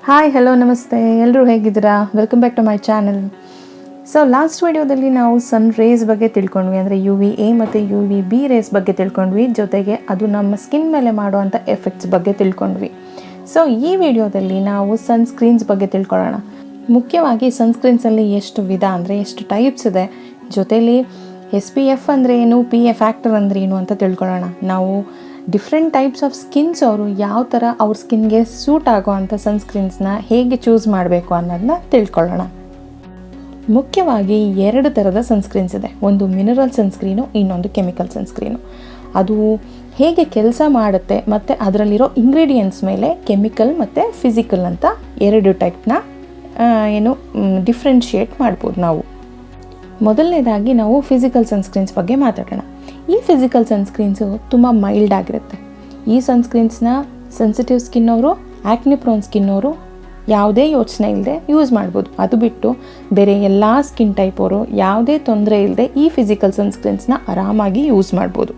Hi hello ನಮಸ್ತೆ, ಎಲ್ಲರೂ ಹೇಗಿದ್ದೀರಾ? Welcome back to my channel. So last ವಿಡಿಯೋದಲ್ಲಿ ನಾವು ಸನ್ ರೇಸ್ ಬಗ್ಗೆ ತಿಳ್ಕೊಂಡ್ವಿ, ಅಂದರೆ UVA ಮತ್ತು UVB ರೇಸ್ ಬಗ್ಗೆ ತಿಳ್ಕೊಂಡ್ವಿ. ಜೊತೆಗೆ ಅದು ನಮ್ಮ ಸ್ಕಿನ್ ಮೇಲೆ ಮಾಡುವಂಥ ಎಫೆಕ್ಟ್ಸ್ ಬಗ್ಗೆ ತಿಳ್ಕೊಂಡ್ವಿ. ಸೊ ಈ ವಿಡಿಯೋದಲ್ಲಿ ನಾವು ಸನ್ಸ್ಕ್ರೀನ್ಸ್ ಬಗ್ಗೆ ತಿಳ್ಕೊಳ್ಳೋಣ. ಮುಖ್ಯವಾಗಿ ಸನ್ಸ್ಕ್ರೀನ್ಸಲ್ಲಿ ಎಷ್ಟು ವಿಧ ಅಂದರೆ ಎಷ್ಟು ಟೈಪ್ಸ್ ಇದೆ, ಜೊತೆಲಿ SPF ಅಂದರೆ ಏನು, PA ಫ್ಯಾಕ್ಟರ್ ಅಂದರೆ ಏನು ಅಂತ ತಿಳ್ಕೊಳ್ಳೋಣ. ನಾವು ಡಿಫ್ರೆಂಟ್ ಟೈಪ್ಸ್ ಆಫ್ ಸ್ಕಿನ್ಸ್ ಅವರು ಯಾವ ಥರ ಅವ್ರ ಸ್ಕಿನ್ಗೆ ಸೂಟ್ ಆಗೋ ಅಂಥ ಸನ್ಸ್ಕ್ರೀನ್ಸ್ನ ಹೇಗೆ ಚೂಸ್ ಮಾಡಬೇಕು ಅನ್ನೋದನ್ನ ತಿಳ್ಕೊಳ್ಳೋಣ. ಮುಖ್ಯವಾಗಿ 2 ಥರದ ಸನ್ಸ್ಕ್ರೀನ್ಸ್ ಇದೆ. ಒಂದು ಮಿನರಲ್ ಸನ್ಸ್ಕ್ರೀನು, ಇನ್ನೊಂದು ಕೆಮಿಕಲ್ ಸನ್ಸ್ಕ್ರೀನು. ಅದು ಹೇಗೆ ಕೆಲಸ ಮಾಡುತ್ತೆ ಮತ್ತು ಅದರಲ್ಲಿರೋ ಇಂಗ್ರೀಡಿಯೆಂಟ್ಸ್ ಮೇಲೆ ಕೆಮಿಕಲ್ ಮತ್ತು ಫಿಸಿಕಲ್ ಅಂತ 2 ಟೈಪ್ನ ಡಿಫ್ರೆನ್ಷಿಯೇಟ್ ಮಾಡ್ಬೋದು ನಾವು. ಮೊದಲನೇದಾಗಿ ನಾವು ಫಿಸಿಕಲ್ ಸನ್ಸ್ಕ್ರೀನ್ಸ್ ಬಗ್ಗೆ ಮಾತಾಡೋಣ. ಈ ಫಿಸಿಕಲ್ ಸನ್ಸ್ಕ್ರೀನ್ಸು ತುಂಬ ಮೈಲ್ಡ್ ಆಗಿರುತ್ತೆ. ಈ ಸನ್ಸ್ಕ್ರೀನ್ಸ್ನ ಸೆನ್ಸಿಟಿವ್ ಸ್ಕಿನ್ನವರು, ಆ್ಯಕ್ನೆ ಪ್ರೋನ್ ಸ್ಕಿನ್ನವರು ಯಾವುದೇ ಯೋಚನೆ ಇಲ್ಲದೆ ಯೂಸ್ ಮಾಡ್ಬೋದು. ಅದು ಬಿಟ್ಟು ಬೇರೆ ಎಲ್ಲ ಸ್ಕಿನ್ ಟೈಪ್ ಅವರು ಯಾವುದೇ ತೊಂದರೆ ಇಲ್ಲದೆ ಈ ಫಿಸಿಕಲ್ ಸನ್ಸ್ಕ್ರೀನ್ಸ್ನ ಆರಾಮಾಗಿ ಯೂಸ್ ಮಾಡ್ಬೋದು.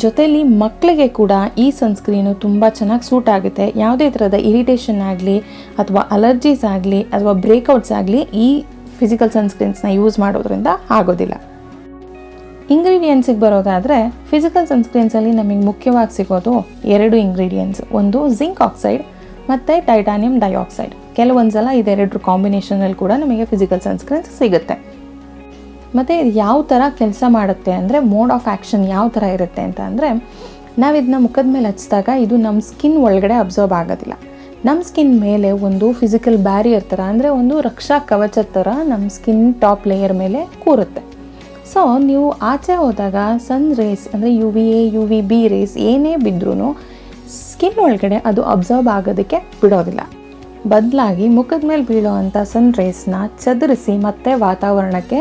ಜೊತೆಲಿ ಮಕ್ಕಳಿಗೆ ಕೂಡ ಈ ಸನ್ಸ್ಕ್ರೀನು ತುಂಬ ಚೆನ್ನಾಗಿ ಸೂಟ್ ಆಗುತ್ತೆ. ಯಾವುದೇ ಥರದ ಇರಿಟೇಷನ್ ಆಗಲಿ ಅಥವಾ ಅಲರ್ಜೀಸ್ ಆಗಲಿ ಅಥವಾ ಬ್ರೇಕ್ಔಟ್ಸ್ ಆಗಲಿ ಈ ಫಿಸಿಕಲ್ ಸನ್ಸ್ಕ್ರೀನ್ಸ್ನ ಯೂಸ್ ಮಾಡೋದ್ರಿಂದ ಆಗೋದಿಲ್ಲ. ಇಂಗ್ರೀಡಿಯೆಂಟ್ಸಿಗೆ ಬರೋದಾದರೆ, ಫಿಸಿಕಲ್ ಸನ್ಸ್ಕ್ರೀನ್ಸಲ್ಲಿ ನಮಗೆ ಮುಖ್ಯವಾಗಿ ಸಿಗೋದು 2 ಇಂಗ್ರೀಡಿಯೆಂಟ್ಸ್. ಒಂದು ಜಿಂಕ್ ಆಕ್ಸೈಡ್ ಮತ್ತು ಟೈಟಾನಿಯಂ ಡೈಆಕ್ಸೈಡ್. ಕೆಲವೊಂದು ಸಲ ಇದೆರಡರ ಕಾಂಬಿನೇಷನಲ್ಲಿ ಕೂಡ ನಮಗೆ ಫಿಸಿಕಲ್ ಸನ್ಸ್ಕ್ರೀನ್ಸ್ ಸಿಗುತ್ತೆ. ಮತ್ತು ಇದು ಯಾವ ಥರ ಕೆಲಸ ಮಾಡುತ್ತೆ ಅಂದರೆ, ಮೋಡ್ ಆಫ್ ಆ್ಯಕ್ಷನ್ ಯಾವ ಥರ ಇರುತ್ತೆ ಅಂತ ಅಂದರೆ, ನಾವು ಇದನ್ನ ಮುಖದ ಮೇಲೆ ಹಚ್ಚಿದಾಗ ಇದು ನಮ್ಮ ಸ್ಕಿನ್ ಒಳಗಡೆ ಅಬ್ಸರ್ವ್ ಆಗೋದಿಲ್ಲ. ನಮ್ಮ ಸ್ಕಿನ್ ಮೇಲೆ ಒಂದು ಫಿಸಿಕಲ್ ಬ್ಯಾರಿಯರ್ ಥರ, ಅಂದರೆ ಒಂದು ರಕ್ಷಾ ಕವಚದ ಥರ ನಮ್ಮ ಸ್ಕಿನ್ ಟಾಪ್ ಲೇಯರ್ ಮೇಲೆ ಕೂರುತ್ತೆ. ಸೊ ನೀವು ಆಚೆ ಹೋದಾಗ ಸನ್ ರೇಸ್ ಅಂದರೆ UVA UVB ರೇಸ್ ಏನೇ ಬಿದ್ದರೂ ಸ್ಕಿನ್ ಒಳಗಡೆ ಅದು ಅಬ್ಸರ್ವ್ ಆಗೋದಕ್ಕೆ ಬಿಡೋದಿಲ್ಲ. ಬದಲಾಗಿ ಮುಖದ ಮೇಲೆ ಬೀಳೋ ಅಂಥ ಸನ್ ರೇಸ್ನ ಚದುರಿಸಿ ಮತ್ತೆ ವಾತಾವರಣಕ್ಕೆ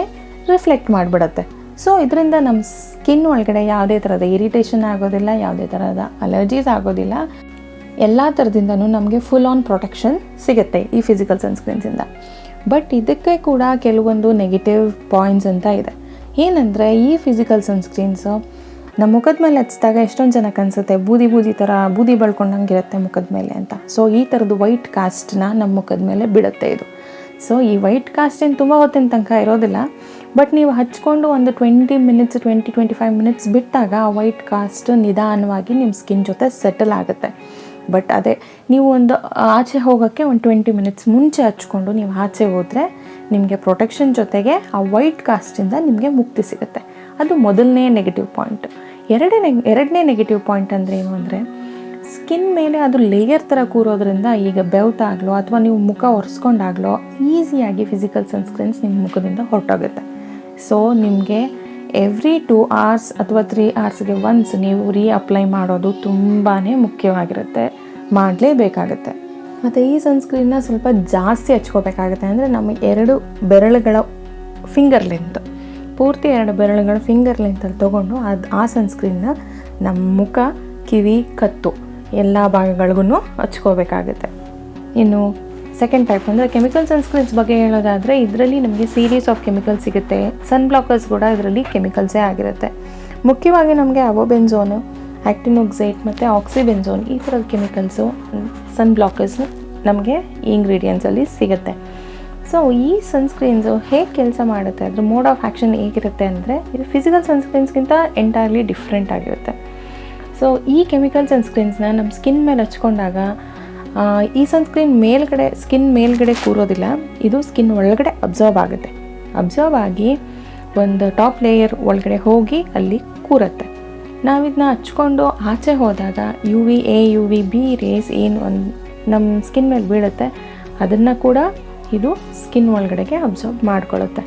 ರಿಫ್ಲೆಕ್ಟ್ ಮಾಡಿಬಿಡುತ್ತೆ. ಸೊ ಇದರಿಂದ ನಮ್ಮ ಸ್ಕಿನ್ ಒಳಗಡೆ ಯಾವುದೇ ಥರದ ಇರಿಟೇಷನ್ ಆಗೋದಿಲ್ಲ, ಯಾವುದೇ ಥರದ ಅಲರ್ಜೀಸ್ ಆಗೋದಿಲ್ಲ. ಎಲ್ಲ ಥರದಿಂದನೂ ನಮಗೆ ಫುಲ್ ಆನ್ ಪ್ರೊಟೆಕ್ಷನ್ ಸಿಗುತ್ತೆ ಈ ಫಿಸಿಕಲ್ ಸನ್ಸ್ಕ್ರೀನ್ಸಿಂದ. ಬಟ್ ಇದಕ್ಕೆ ಕೂಡ ಕೆಲವೊಂದು ನೆಗೆಟಿವ್ ಪಾಯಿಂಟ್ಸ್ ಅಂತ ಇದೆ. ಏನಂದರೆ, ಈ ಫಿಸಿಕಲ್ ಸನ್ಸ್ಕ್ರೀನ್ಸು ನಮ್ಮ ಮುಖದ ಮೇಲೆ ಹಚ್ಚಿದಾಗ ಎಷ್ಟೊಂದು ಜನಕ್ಕೆ ಅನಿಸುತ್ತೆ ಬೂದಿ ಥರ ಬೂದಿ ಬಳ್ಕೊಂಡಂಗೆ ಇರುತ್ತೆ ಮುಖದ ಮೇಲೆ ಅಂತ. ಸೊ ಈ ಥರದ್ದು ವೈಟ್ ಕಾಸ್ಟ್ನ ನಮ್ಮ ಮುಖದ ಮೇಲೆ ಬಿಡುತ್ತೆ ಇದು. ಸೊ ಈ ವೈಟ್ ಕಾಸ್ಟ್ ಏನು ತುಂಬ ಹೊತ್ತಿನ ತನಕ ಇರೋದಿಲ್ಲ. ಬಟ್ ನೀವು ಹಚ್ಕೊಂಡು ಒಂದು 20-25 ಮಿನಿಟ್ಸ್ ಬಿಟ್ಟಾಗ ಆ ವೈಟ್ ಕಾಸ್ಟ್ ನಿಧಾನವಾಗಿ ನಿಮ್ಮ ಸ್ಕಿನ್ ಜೊತೆ ಸೆಟಲ್ ಆಗುತ್ತೆ. ಬಟ್ ಅದೇ ನೀವು ಒಂದು ಆಚೆ ಹೋಗೋಕ್ಕೆ ಒಂದು 20 ಮಿನಿಟ್ಸ್ ಮುಂಚೆ ಹಚ್ಕೊಂಡು ನೀವು ಆಚೆ ಹೋದರೆ ನಿಮಗೆ ಪ್ರೊಟೆಕ್ಷನ್ ಜೊತೆಗೆ ಆ ವೈಟ್ ಕಾಸ್ಟಿಂದ ನಿಮಗೆ ಮುಕ್ತಿ ಸಿಗುತ್ತೆ. ಅದು ಮೊದಲನೇ ನೆಗೆಟಿವ್ ಪಾಯಿಂಟ್. ಎರಡನೇ ನೆಗೆಟಿವ್ ಪಾಯಿಂಟ್ ಅಂದರೆ ಏನು ಅಂದರೆ, ಸ್ಕಿನ್ ಮೇಲೆ ಅದು ಲೇಯರ್ ಥರ ಕೂರೋದ್ರಿಂದ ಈಗ ಬೆವ್ತಾಗಲೋ ಅಥವಾ ನೀವು ಮುಖ ಒರೆಸ್ಕೊಂಡಾಗಲೋ ಈಸಿಯಾಗಿ ಫಿಸಿಕಲ್ ಸನ್ಸ್ಕ್ರೀನ್ಸ್ ನಿಮ್ಮ ಮುಖದಿಂದ ಹೊರಟೋಗುತ್ತೆ. ಸೊ ನಿಮಗೆ ಎವ್ರಿ 2 hours ಅಥವಾ 3 hours ಒನ್ಸ್ ನೀವು ಅಪ್ಲೈ ಮಾಡೋದು ತುಂಬಾ ಮುಖ್ಯವಾಗಿರುತ್ತೆ, ಮಾಡಲೇಬೇಕಾಗತ್ತೆ. ಮತ್ತು ಈ ಸನ್ಸ್ಕ್ರೀನ್ನ ಸ್ವಲ್ಪ ಜಾಸ್ತಿ ಹಚ್ಕೋಬೇಕಾಗುತ್ತೆ. ಅಂದರೆ ನಮ್ಮ 2 ಬೆರಳುಗಳ ಫಿಂಗರ್ ಲೆಂತ್, ಪೂರ್ತಿ 2 ಬೆರಳುಗಳ ಫಿಂಗರ್ ಲೆಂತಲ್ಲಿ ತೊಗೊಂಡು ಆ ಸನ್ಸ್ಕ್ರೀನ್ನ ನಮ್ಮ ಮುಖ, ಕಿವಿ, ಕತ್ತು ಎಲ್ಲ ಭಾಗಗಳಿಗೂ ಹಚ್ಕೋಬೇಕಾಗುತ್ತೆ. ಇನ್ನು ಸೆಕೆಂಡ್ ಟೈಪ್ ಅಂದರೆ ಕೆಮಿಕಲ್ ಸನ್ಸ್ಕ್ರೀನ್ಸ್ ಬಗ್ಗೆ ಹೇಳೋದಾದರೆ, ಇದರಲ್ಲಿ ನಮಗೆ ಸೀರೀಸ್ ಆಫ್ ಕೆಮಿಕಲ್ಸ್ ಸಿಗುತ್ತೆ. ಸನ್ ಬ್ಲಾಕರ್ಸ್ ಕೂಡ ಇದರಲ್ಲಿ ಕೆಮಿಕಲ್ಸೇ ಆಗಿರುತ್ತೆ. ಮುಖ್ಯವಾಗಿ ನಮಗೆ ಅವೋಬೆನ್ಝೋನು, ಆ್ಯಕ್ಟಿನೋಕ್ಸೈಟ್ ಮತ್ತು ಆಕ್ಸಿಬೆನ್ಝೋನ್ ಈ ಥರದ ಕೆಮಿಕಲ್ಸು ಸನ್ ಬ್ಲಾಕರ್ಸ್ ನಮಗೆ ಈ ಇಂಗ್ರೀಡಿಯೆಂಟ್ಸಲ್ಲಿ ಸಿಗುತ್ತೆ. ಸೊ ಈ ಸನ್ಸ್ಕ್ರೀನ್ಸು ಹೇಗೆ ಕೆಲಸ ಮಾಡುತ್ತೆ, ಅದ್ರ ಮೋಡ್ ಆಫ್ ಆ್ಯಕ್ಷನ್ ಹೇಗಿರುತ್ತೆ ಅಂದರೆ, ಇದು ಫಿಸಿಕಲ್ ಸನ್ಸ್ಕ್ರೀನ್ಸ್ಗಿಂತ ಎಂಟೈರ್ಲಿ ಡಿಫ್ರೆಂಟ್ ಆಗಿರುತ್ತೆ. ಸೊ ಈ ಕೆಮಿಕಲ್ ಸನ್ಸ್ಕ್ರೀನ್ಸ್ನ ನಮ್ಮ ಸ್ಕಿನ್ ಮೇಲೆ ಹಚ್ಕೊಂಡಾಗ ಈ ಸನ್ಸ್ಕ್ರೀನ್ ಸ್ಕಿನ್ ಮೇಲ್ಗಡೆ ಕೂರೋದಿಲ್ಲ, ಇದು ಸ್ಕಿನ್ ಒಳಗಡೆ ಅಬ್ಸರ್ವ್ ಆಗುತ್ತೆ. ಅಬ್ಸರ್ವ್ ಆಗಿ ಒಂದು ಟಾಪ್ ಲೇಯರ್ ಒಳಗಡೆ ಹೋಗಿ ಅಲ್ಲಿ ಕೂರುತ್ತೆ. ನಾವಿದನ್ನ ಹಚ್ಕೊಂಡು ಆಚೆ ಹೋದಾಗ UVA UVB ರೇಸ್ ಏನು ನಮ್ಮ ಸ್ಕಿನ್ ಮೇಲೆ ಬೀಳುತ್ತೆ, ಅದನ್ನು ಕೂಡ ಇದು ಸ್ಕಿನ್ ಒಳಗಡೆಗೆ ಅಬ್ಸರ್ವ್ ಮಾಡ್ಕೊಳ್ಳುತ್ತೆ.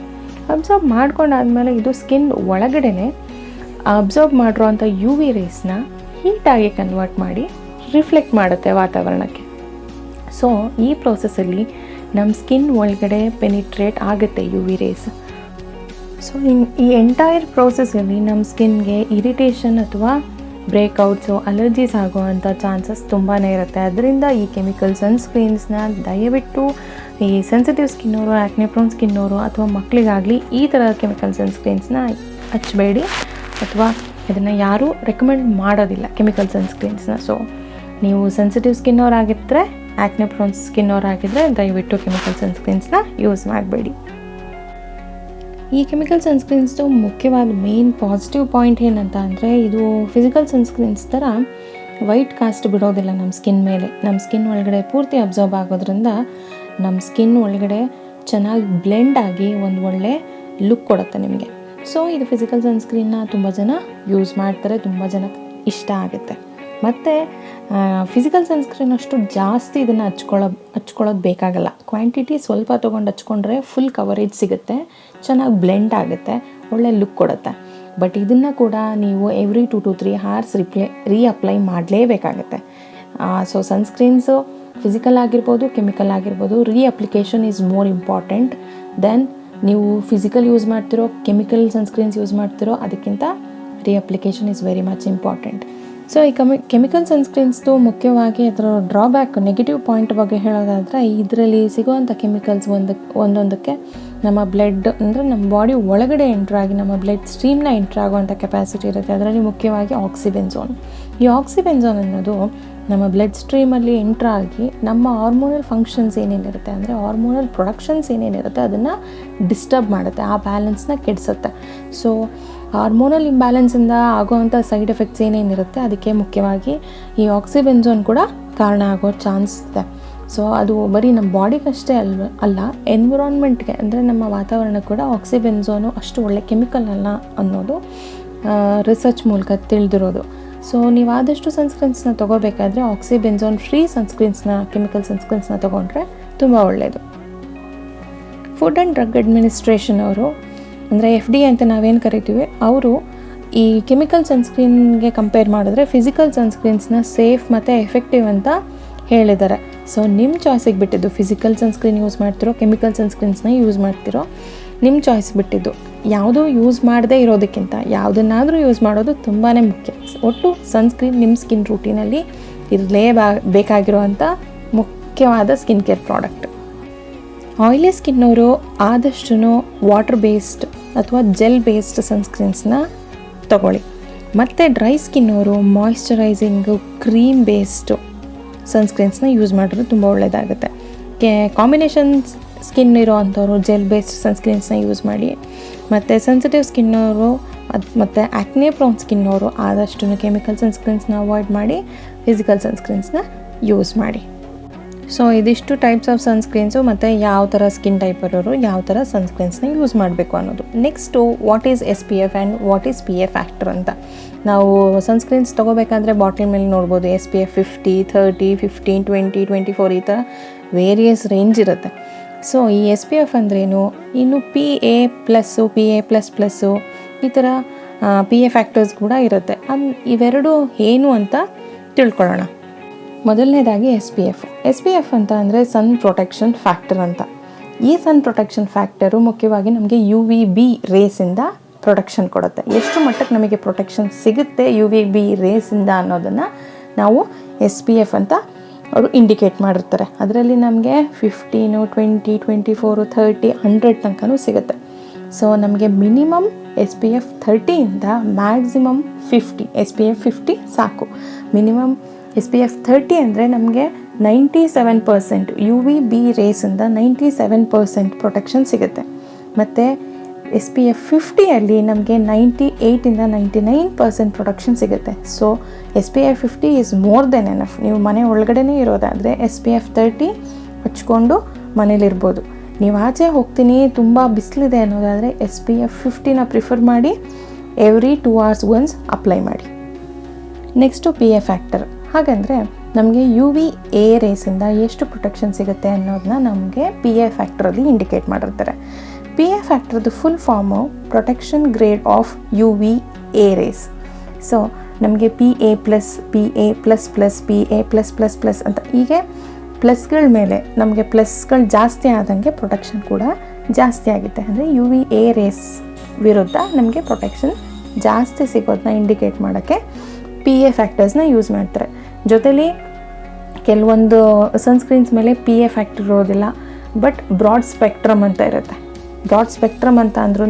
ಅಬ್ಸರ್ವ್ ಮಾಡ್ಕೊಂಡಾದ್ಮೇಲೆ ಇದು ಸ್ಕಿನ್ ಒಳಗಡೆ ಅಬ್ಸರ್ವ್ ಮಾಡಿರೋವಂಥ UV ರೇಸ್ನ ಹೀಟಾಗಿ ಕನ್ವರ್ಟ್ ಮಾಡಿ ರಿಫ್ಲೆಕ್ಟ್ ಮಾಡುತ್ತೆ ವಾತಾವರಣಕ್ಕೆ. ಸೊ ಈ ಪ್ರೋಸೆಸ್ಸಲ್ಲಿ ನಮ್ಮ ಸ್ಕಿನ್ ಒಳಗಡೆ ಪೆನಿಟ್ರೇಟ್ ಆಗುತ್ತೆ UV ರೇಸ್. ಸೊ ಈ ಎಂಟೈರ್ ಪ್ರೋಸೆಸ್ಸಲ್ಲಿ ನಮ್ಮ ಸ್ಕಿನ್ಗೆ ಇರಿಟೇಷನ್ ಅಥವಾ ಬ್ರೇಕ್ಔಟ್ಸು, ಅಲರ್ಜೀಸ್ ಆಗೋವಂಥ ಚಾನ್ಸಸ್ ತುಂಬಾ ಇರುತ್ತೆ. ಅದರಿಂದ ಈ ಕೆಮಿಕಲ್ ಸನ್ಸ್ಕ್ರೀನ್ಸ್ನ ದಯವಿಟ್ಟು ಈ ಸೆನ್ಸಿಟಿವ್ ಸ್ಕಿನ್ನವರು, ಆ್ಯಕ್ನೆ ಪ್ರೋನ್ ಸ್ಕಿನ್ನವರು ಅಥವಾ ಮಕ್ಕಳಿಗಾಗಲಿ ಈ ಥರ ಕೆಮಿಕಲ್ ಸನ್ಸ್ಕ್ರೀನ್ಸ್ನ ಹಚ್ಚಬೇಡಿ, ಅಥವಾ ಇದನ್ನು ಯಾರೂ ರೆಕಮೆಂಡ್ ಮಾಡೋದಿಲ್ಲ ಕೆಮಿಕಲ್ ಸನ್ಸ್ಕ್ರೀನ್ಸ್ನ. ಸೊ ನೀವು ಸೆನ್ಸಿಟಿವ್ ಸ್ಕಿನ್ನವರಾಗಿದ್ದರೆ ಆ್ಯಕ್ನೆ ಪ್ರೋನ್ ಸ್ಕಿನ್ ಅವ್ರು ಆಗಿದ್ದರೆ ದಯವಿಟ್ಟು ಕೆಮಿಕಲ್ ಸನ್ಸ್ಕ್ರೀನ್ಸ್ನ ಯೂಸ್ ಮಾಡಬೇಡಿ. ಈ ಕೆಮಿಕಲ್ ಸನ್ಸ್ಕ್ರೀನ್ಸ್ದು ಮುಖ್ಯವಾದ ಮೇನ್ ಪಾಸಿಟಿವ್ ಪಾಯಿಂಟ್ ಏನಂತ ಅಂದರೆ, ಇದು ಫಿಸಿಕಲ್ ಸನ್ಸ್ಕ್ರೀನ್ಸ್ ಥರ ವೈಟ್ ಕಾಸ್ಟ್ ಬಿಡೋದಿಲ್ಲ ನಮ್ಮ ಸ್ಕಿನ್ ಮೇಲೆ. ನಮ್ಮ ಸ್ಕಿನ್ ಒಳಗಡೆ ಪೂರ್ತಿ ಅಬ್ಸರ್ವ್ ಆಗೋದ್ರಿಂದ ನಮ್ಮ ಸ್ಕಿನ್ ಒಳಗಡೆ ಚೆನ್ನಾಗಿ ಬ್ಲೆಂಡ್ ಆಗಿ ಒಂದು ಒಳ್ಳೆ ಲುಕ್ ಕೊಡುತ್ತೆ ನಿಮಗೆ. ಸೊ ಇದು ಫಿಸಿಕಲ್ ಸನ್ಸ್ಕ್ರೀನ್ನ ತುಂಬ ಜನ ಯೂಸ್ ಮಾಡ್ತಾರೆ, ತುಂಬ ಜನಕ್ಕೆ ಇಷ್ಟ ಆಗುತ್ತೆ. ಮತ್ತು ಫಿಸಿಕಲ್ ಸನ್ಸ್ಕ್ರೀನ್ ಅಷ್ಟು ಜಾಸ್ತಿ ಇದನ್ನು ಹಚ್ಕೊಳ್ಳೋದು ಬೇಕಾಗಲ್ಲ. ಕ್ವಾಂಟಿಟಿ ಸ್ವಲ್ಪ ತೊಗೊಂಡು ಹಚ್ಕೊಂಡ್ರೆ ಫುಲ್ ಕವರೇಜ್ ಸಿಗುತ್ತೆ, ಚೆನ್ನಾಗಿ ಬ್ಲೆಂಡ್ ಆಗುತ್ತೆ, ಒಳ್ಳೆ ಲುಕ್ ಕೊಡುತ್ತೆ. ಬಟ್ ಇದನ್ನು ಕೂಡ ನೀವು ಎವ್ರಿ 2 to 3 hours ರೀಅಪ್ಲೈ ಮಾಡಲೇಬೇಕಾಗತ್ತೆ. ಸೊ ಸನ್ಸ್ಕ್ರೀನ್ಸು ಫಿಸಿಕಲ್ ಆಗಿರ್ಬೋದು, ಕೆಮಿಕಲ್ ಆಗಿರ್ಬೋದು, reapplication is more important than ನೀವು ಫಿಸಿಕಲ್ ಯೂಸ್ ಮಾಡ್ತಿರೋ, ಕೆಮಿಕಲ್ ಸನ್ಸ್ಕ್ರೀನ್ಸ್ ಯೂಸ್ ಮಾಡ್ತಿರೋ, ಅದಕ್ಕಿಂತ reapplication is very much important. So ಈ ಕೆಮಿಕಲ್ ಸನ್ಸ್ಕ್ರೀನ್ಸ್ದು ಮುಖ್ಯವಾಗಿ ಅದರ ಡ್ರಾಬ್ಯಾಕ್, ನೆಗೆಟಿವ್ ಪಾಯಿಂಟ್ ಬಗ್ಗೆ ಹೇಳೋದಾದರೆ, ಇದರಲ್ಲಿ ಸಿಗುವಂಥ ಕೆಮಿಕಲ್ಸ್ ಒಂದೊಂದಕ್ಕೆ ನಮ್ಮ ಬ್ಲಡ್ ಅಂದರೆ ನಮ್ಮ ಬಾಡಿ ಒಳಗಡೆ ಎಂಟ್ರಾಗಿ ನಮ್ಮ ಬ್ಲಡ್ ಸ್ಟ್ರೀಮ್ನ ಎಂಟ್ರಾಗುವಂಥ ಕೆಪಾಸಿಟಿ ಇರುತ್ತೆ. ಅದರಲ್ಲಿ ಮುಖ್ಯವಾಗಿ ಆಕ್ಸಿಬೆನ್ಝೋನ್. ಈ ಆಕ್ಸಿಬೆನ್ಝೋನ್ ಅನ್ನೋದು ನಮ್ಮ ಬ್ಲಡ್ ಸ್ಟ್ರೀಮಲ್ಲಿ ಎಂಟ್ರಾಗಿ ನಮ್ಮ ಹಾರ್ಮೋನಲ್ ಫಂಕ್ಷನ್ಸ್ ಏನೇನಿರುತ್ತೆ, ಅಂದರೆ ಹಾರ್ಮೋನಲ್ ಪ್ರೊಡಕ್ಷನ್ಸ್ ಏನೇನಿರುತ್ತೆ ಅದನ್ನು ಡಿಸ್ಟರ್ಬ್ ಮಾಡುತ್ತೆ, ಆ ಬ್ಯಾಲೆನ್ಸ್ನ ಕೆಡಿಸುತ್ತೆ. ಸೊ ಹಾರ್ಮೋನಲ್ ಇಂಬ್ಯಾಲೆನ್ಸಿಂದ ಆಗೋವಂಥ ಸೈಡ್ ಎಫೆಕ್ಟ್ಸ್ ಏನೇನಿರುತ್ತೆ ಅದಕ್ಕೆ ಮುಖ್ಯವಾಗಿ ಈ ಆಕ್ಸಿಬೆನ್ಝೋನ್ ಕೂಡ ಕಾರಣ ಆಗೋ ಚಾನ್ಸ್ ಇದೆ. ಸೊ ಅದು ಬರೀ ನಮ್ಮ ಬಾಡಿಗಷ್ಟೇ ಅಲ್ಲ, ಎನ್ವಿರಾನ್ಮೆಂಟ್ಗೆ ಅಂದರೆ ನಮ್ಮ ವಾತಾವರಣಕ್ಕೆ ಕೂಡ ಆಕ್ಸಿಬೆನ್ಝೋನು ಅಷ್ಟು ಒಳ್ಳೆ ಕೆಮಿಕಲ್ ಅಲ್ಲ ಅನ್ನೋದು ರಿಸರ್ಚ್ ಮೂಲಕ ತಿಳಿದಿರೋದು. ಸೊ ನೀವು ಆದಷ್ಟು ಸನ್ಸ್ಕ್ರೀನ್ಸ್ನ ತೊಗೋಬೇಕಾದ್ರೆ ಆಕ್ಸಿಬೆನ್ಝೋನ್ ಫ್ರೀ ಸನ್ಸ್ಕ್ರೀನ್ಸ್ನ, ಕೆಮಿಕಲ್ ಸನ್ಸ್ಕ್ರೀನ್ಸ್ನ ತೊಗೊಂಡ್ರೆ ತುಂಬ ಒಳ್ಳೆಯದು. ಫುಡ್ ಆ್ಯಂಡ್ ಡ್ರಗ್ ಅಡ್ಮಿನಿಸ್ಟ್ರೇಷನ್ ಅವರು, ಅಂದರೆ FDA ಅಂತ ನಾವೇನು ಕರಿತೀವಿ, ಅವರು ಈ ಕೆಮಿಕಲ್ ಸನ್ಸ್ಕ್ರೀನ್ಗೆ ಕಂಪೇರ್ ಮಾಡಿದ್ರೆ ಫಿಸಿಕಲ್ ಸನ್ಸ್ಕ್ರೀನ್ಸ್ನ ಸೇಫ್ ಮತ್ತು ಎಫೆಕ್ಟಿವ್ ಅಂತ ಹೇಳಿದ್ದಾರೆ. ಸೊ ನಿಮ್ಮ ಚಾಯ್ಸಿಗೆ ಬಿಟ್ಟಿದ್ದು, ಫಿಸಿಕಲ್ ಸನ್ಸ್ಕ್ರೀನ್ ಯೂಸ್ ಮಾಡ್ತಿರೋ, ಕೆಮಿಕಲ್ ಸನ್ಸ್ಕ್ರೀನ್ಸ್ನ ಯೂಸ್ ಮಾಡ್ತಿರೋ, ನಿಮ್ಮ ಚಾಯ್ಸ್ ಬಿಟ್ಟಿದ್ದು. ಯಾವುದೂ ಯೂಸ್ ಮಾಡದೇ ಇರೋದಕ್ಕಿಂತ ಯಾವುದನ್ನಾದರೂ ಯೂಸ್ ಮಾಡೋದು ತುಂಬಾ ಮುಖ್ಯ. ಒಟ್ಟು ಸನ್ಸ್ಕ್ರೀನ್ ನಿಮ್ಮ ಸ್ಕಿನ್ ರೂಟೀನಲ್ಲಿ ಬೇಕಾಗಿರೋವಂಥ ಮುಖ್ಯವಾದ ಸ್ಕಿನ್ ಕೇರ್ ಪ್ರಾಡಕ್ಟ್. ಆಯಿಲಿ ಸ್ಕಿನ್ನವರು ಆದಷ್ಟು ವಾಟರ್ ಬೇಸ್ಡ್ ಅಥವಾ ಜೆಲ್ ಬೇಸ್ಡ್ ಸನ್ಸ್ಕ್ರೀನ್ಸ್ನ ತಗೊಳ್ಳಿ. ಮತ್ತು ಡ್ರೈ ಸ್ಕಿನ್ನವರು ಮಾಯಿಶ್ಚರೈಸಿಂಗು ಕ್ರೀಮ್ ಬೇಸ್ಡು ಸನ್ಸ್ಕ್ರೀನ್ಸ್ನ ಯೂಸ್ ಮಾಡಿದ್ರೆ ತುಂಬ ಒಳ್ಳೆಯದಾಗುತ್ತೆ. ಕಾಂಬಿನೇಷನ್ ಸ್ಕಿನ್ ಇರೋ ಅಂಥವ್ರು ಜೆಲ್ ಬೇಸ್ಡ್ ಸನ್ಸ್ಕ್ರೀನ್ಸ್ನ ಯೂಸ್ ಮಾಡಿ. ಮತ್ತು ಸೆನ್ಸಿಟಿವ್ ಸ್ಕಿನ್ನವರು ಮತ್ತು ಆ್ಯಕ್ನೆ ಪ್ರೋನ್ ಸ್ಕಿನ್ನವರು ಆದಷ್ಟು ಕೆಮಿಕಲ್ ಸನ್ಸ್ಕ್ರೀನ್ಸ್ನ ಅವಾಯ್ಡ್ ಮಾಡಿ ಫಿಸಿಕಲ್ ಸನ್ಸ್ಕ್ರೀನ್ಸ್ನ ಯೂಸ್ ಮಾಡಿ. ಸೊ ಇದಿಷ್ಟು ಟೈಪ್ಸ್ ಆಫ್ ಸನ್ಸ್ಕ್ರೀನ್ಸು ಮತ್ತು ಯಾವ ಥರ ಸ್ಕಿನ್ ಟೈಪ್ ಇರೋರು ಯಾವ ಥರ ಸನ್ಸ್ಕ್ರೀನ್ಸ್ನ ಯೂಸ್ ಮಾಡಬೇಕು ಅನ್ನೋದು. Next what is SPF and what is PA factor ಅಂತ. ನಾವು ಸನ್ಸ್ಕ್ರೀನ್ಸ್ ತೊಗೋಬೇಕಾದ್ರೆ ಬಾಟಲ್ ಮೇಲೆ ನೋಡ್ಬೋದು SPF 50, 30, 15, 20, 24 ಈ ಥರ ವೇರಿಯಸ್ ರೇಂಜ್ ಇರುತ್ತೆ. ಸೊ ಈ SPF ಅಂದ್ರೇನು, ಇನ್ನು PA+, PA++, ಈ ಥರ PA ಫ್ಯಾಕ್ಟರ್ಸ್ ಕೂಡ ಇರುತ್ತೆ. ಇವೆರಡು ಏನು ಅಂತ ತಿಳ್ಕೊಳ್ಳೋಣ. ಮೊದಲನೇದಾಗಿ SPF ಅಂತ ಅಂದರೆ ಸನ್ ಪ್ರೊಟೆಕ್ಷನ್ ಫ್ಯಾಕ್ಟರ್ ಅಂತ. ಈ ಸನ್ ಪ್ರೊಟೆಕ್ಷನ್ ಫ್ಯಾಕ್ಟರು ಮುಖ್ಯವಾಗಿ ನಮಗೆ UVB ರೇಸಿಂದ ಪ್ರೊಟೆಕ್ಷನ್ ಕೊಡುತ್ತೆ. ಎಷ್ಟು ಮಟ್ಟಕ್ಕೆ ನಮಗೆ ಪ್ರೊಟೆಕ್ಷನ್ ಸಿಗುತ್ತೆ UVB ರೇಸಿಂದ ಅನ್ನೋದನ್ನು ನಾವು SPF ಅಂತ ಅವರು ಇಂಡಿಕೇಟ್ ಮಾಡಿರ್ತಾರೆ. ಅದರಲ್ಲಿ ನಮಗೆ 15, 20, 24, 30, 100 ತನಕನೂ ಸಿಗುತ್ತೆ. ಸೊ ನಮಗೆ ಮಿನಿಮಮ್ SPF 30ಇಂದ ಮ್ಯಾಕ್ಸಿಮಮ್ 50, SPF 50 ಸಾಕು. ಮಿನಿಮಮ್ SPF 30 ಅಂದರೆ ನಮಗೆ 97% UVB ರೇಸಿಂದ 97% ಪ್ರೊಟೆಕ್ಷನ್ ಸಿಗುತ್ತೆ. ಮತ್ತು SPF 50ಅಲ್ಲಿ ನಮಗೆ 98ಇಂದ 99% ಪ್ರೊಟೆಕ್ಷನ್ ಸಿಗುತ್ತೆ. So SPF 50 is more than enough. ನೀವು ಮನೆ ಒಳಗಡೆನೇ ಇರೋದಾದರೆ SPF 30 ಹಚ್ಕೊಂಡು ಮನೇಲಿರ್ಬೋದು. ನೀವು ಆಚೆ ಹೋಗ್ತೀನಿ, ತುಂಬ ಬಿಸಿಲಿದೆ ಅನ್ನೋದಾದರೆ SPF 50ನ ಪ್ರಿಫರ್ ಮಾಡಿ ಎವ್ರಿ 2 hours ಒನ್ಸ್ ಅಪ್ಲೈ ಮಾಡಿ. Next PA factor. ಹಾಗಂದರೆ ನಮಗೆ UVA ರೇಸಿಂದ ಎಷ್ಟು ಪ್ರೊಟೆಕ್ಷನ್ ಸಿಗುತ್ತೆ ಅನ್ನೋದನ್ನ ನಮಗೆ PA ಫ್ಯಾಕ್ಟ್ರಲ್ಲಿ ಇಂಡಿಕೇಟ್ ಮಾಡಿರ್ತಾರೆ. PA ಫ್ಯಾಕ್ಟ್ರದ್ದು full form protection grade of UVA rays. So ನಮಗೆ PA+, PA++, ಅಂತ ಹೀಗೆ ಪ್ಲಸ್ಗಳ ಮೇಲೆ ನಮಗೆ ಪ್ಲಸ್ಗಳು ಜಾಸ್ತಿ ಆದಂಗೆ ಪ್ರೊಟೆಕ್ಷನ್ ಕೂಡ ಜಾಸ್ತಿ ಆಗುತ್ತೆ. ಅಂದರೆ UVA ರೇಸ್ ವಿರುದ್ಧ ನಮಗೆ ಪ್ರೊಟೆಕ್ಷನ್ ಜಾಸ್ತಿ ಸಿಗೋದನ್ನ ಇಂಡಿಕೇಟ್ ಮಾಡೋಕ್ಕೆ PA ಫ್ಯಾಕ್ಟರ್ಸ್ನ ಯೂಸ್ ಮಾಡ್ತಾರೆ. ಜೊತೆಲಿ ಕೆಲವೊಂದು ಸನ್ಸ್ಕ್ರೀನ್ಸ್ ಮೇಲೆ PA ಫ್ಯಾಕ್ಟರ್ ಇರೋದಿಲ್ಲ, ಬಟ್ ಬ್ರಾಡ್ ಸ್ಪೆಕ್ಟ್ರಮ್ ಅಂತ ಇರುತ್ತೆ. ಬ್ರಾಡ್ ಸ್ಪೆಕ್ಟ್ರಮ್ ಅಂತ ಅಂದ್ರೂ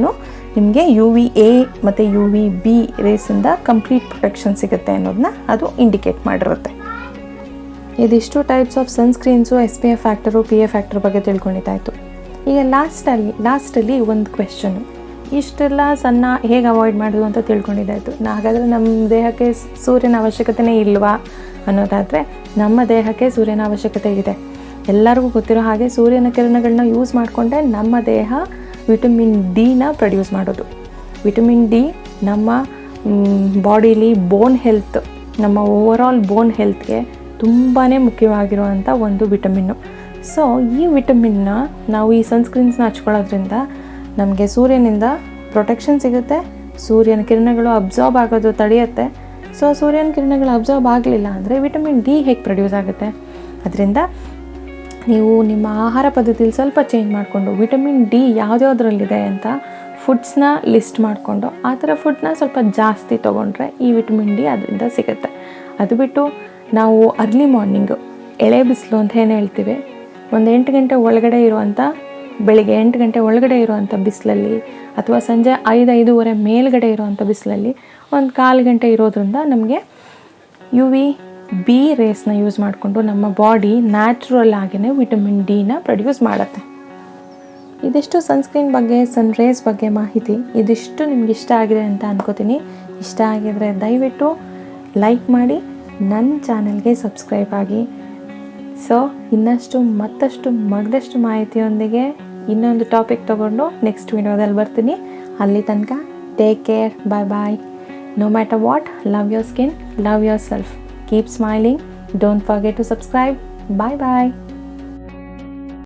ನಿಮಗೆ UVA ಮತ್ತು UVB ರೇಸಿಂದ ಕಂಪ್ಲೀಟ್ ಪ್ರೊಟೆಕ್ಷನ್ ಸಿಗುತ್ತೆ ಅನ್ನೋದನ್ನ ಅದು ಇಂಡಿಕೇಟ್ ಮಾಡಿರುತ್ತೆ. ಇದಿಷ್ಟು types of sunscreens, SPF factor, PA factor ಬಗ್ಗೆ ತಿಳ್ಕೊಂಡಿದ್ದಾಯಿತು. ಈಗ ಲಾಸ್ಟಲ್ಲಿ ಒಂದು ಕ್ವೆಶ್ಚನು, ಇಷ್ಟೆಲ್ಲ ಸಣ್ಣ ಹೇಗೆ ಅವಾಯ್ಡ್ ಮಾಡೋದು ಅಂತ ತಿಳ್ಕೊಂಡಿದ್ದಾಯಿತು. ಹಾಗಾದರೆ ನಮ್ಮ ದೇಹಕ್ಕೆ ಸೂರ್ಯನ ಅವಶ್ಯಕತೆನೇ ಇಲ್ವಾ ಅನ್ನೋದಾದರೆ, ನಮ್ಮ ದೇಹಕ್ಕೆ ಸೂರ್ಯನ ಅವಶ್ಯಕತೆ ಇದೆ. ಎಲ್ಲರಿಗೂ ಗೊತ್ತಿರೋ ಹಾಗೆ ಸೂರ್ಯನ ಕಿರಣಗಳನ್ನ ಯೂಸ್ ಮಾಡಿಕೊಂಡೆ ನಮ್ಮ ದೇಹ ವಿಟಮಿನ್ ಡಿನ ಪ್ರೊಡ್ಯೂಸ್ ಮಾಡೋದು. ವಿಟಮಿನ್ ಡಿ ನಮ್ಮ ಬಾಡಿಲಿ ಬೋನ್ ಹೆಲ್ತ್, ನಮ್ಮ ಓವರಾಲ್ ಬೋನ್ ಹೆಲ್ತ್ಗೆ ತುಂಬಾ ಮುಖ್ಯವಾಗಿರುವಂಥ ಒಂದು ವಿಟಮಿನ್ನು. ಸೊ ಈ ವಿಟಮಿನ್ನ ನಾವು ಈ ಸನ್ಸ್ಕ್ರೀನ್ಸ್ನ ಹಚ್ಕೊಳ್ಳೋದ್ರಿಂದ ನಮಗೆ ಸೂರ್ಯನಿಂದ ಪ್ರೊಟೆಕ್ಷನ್ ಸಿಗುತ್ತೆ, ಸೂರ್ಯನ ಕಿರಣಗಳು ಅಬ್ಸಾರ್ಬ್ ಆಗೋದು ತಡೆಯುತ್ತೆ. ಸೊ ಸೂರ್ಯನ ಕಿರಣಗಳು ಅಬ್ಸಾರ್ಬ್ ಆಗಲಿಲ್ಲ ಅಂದರೆ ವಿಟಮಿನ್ ಡಿ ಹೇಗೆ ಪ್ರೊಡ್ಯೂಸ್ ಆಗುತ್ತೆ? ಅದರಿಂದ ನೀವು ನಿಮ್ಮ ಆಹಾರ ಪದ್ಧತಿಲಿ ಸ್ವಲ್ಪ ಚೇಂಜ್ ಮಾಡಿಕೊಂಡು ವಿಟಮಿನ್ ಡಿ ಯಾವುದ್ಯಾವುದ್ರಲ್ಲಿದೆ ಅಂತ ಫುಡ್ಸ್ನ ಲಿಸ್ಟ್ ಮಾಡಿಕೊಂಡು ಆ ಥರ ಫುಡ್ನ ಸ್ವಲ್ಪ ಜಾಸ್ತಿ ತೊಗೊಂಡ್ರೆ ಈ ವಿಟಮಿನ್ ಡಿ ಅದರಿಂದ ಸಿಗುತ್ತೆ. ಅದು ಬಿಟ್ಟು ನಾವು ಅರ್ಲಿ ಮಾರ್ನಿಂಗು ಎಳೆ ಬಿಸಿಲು ಅಂತ ಏನು ಹೇಳ್ತೀವಿ, ಒಂದು 8 ಗಂಟೆ ಒಳಗಡೆ ಇರುವಂಥ, ಬೆಳಿಗ್ಗೆ 8 ಗಂಟೆ ಒಳಗಡೆ ಇರುವಂಥ ಬಿಸಿಲಲ್ಲಿ ಅಥವಾ ಸಂಜೆ 5-5:30 ಮೇಲ್ಗಡೆ ಇರುವಂಥ ಬಿಸಿಲಲ್ಲಿ ಒಂದು 1/4 ಗಂಟೆ ಇರೋದ್ರಿಂದ ನಮಗೆ UVB ರೇಸ್ನ ಯೂಸ್ ಮಾಡಿಕೊಂಡು ನಮ್ಮ ಬಾಡಿ ನ್ಯಾಚುರಲ್ ಆಗಿಯೇ ವಿಟಮಿನ್ ಡಿನ ಪ್ರೊಡ್ಯೂಸ್ ಮಾಡುತ್ತೆ. ಇದಿಷ್ಟು ಸನ್ಸ್ಕ್ರೀನ್ ಬಗ್ಗೆ, ಸನ್ ರೇಸ್ ಬಗ್ಗೆ ಮಾಹಿತಿ. ಇದಿಷ್ಟು ನಿಮ್ಗೆ ಇಷ್ಟ ಆಗಿದೆ ಅಂತ ಅನ್ಕೋತೀನಿ. ಇಷ್ಟ ಆಗಿದರೆ ದಯವಿಟ್ಟು ಲೈಕ್ ಮಾಡಿ, ನನ್ನ ಚಾನಲ್ಗೆ ಸಬ್ಸ್ಕ್ರೈಬ್ ಆಗಿ. ಸೊ ಮತ್ತಷ್ಟು ಮಗದಷ್ಟು ಮಾಹಿತಿಯೊಂದಿಗೆ ಇನ್ನೊಂದು ಟಾಪಿಕ್ ತೊಗೊಂಡು ನೆಕ್ಸ್ಟ್ ವಿಡಿಯೋದಲ್ಲಿ ಬರ್ತೀನಿ. ಅಲ್ಲಿ ತನಕ take care, bye. No matter what, love your skin, love yourself. Keep smiling. Don't forget to subscribe. Bye.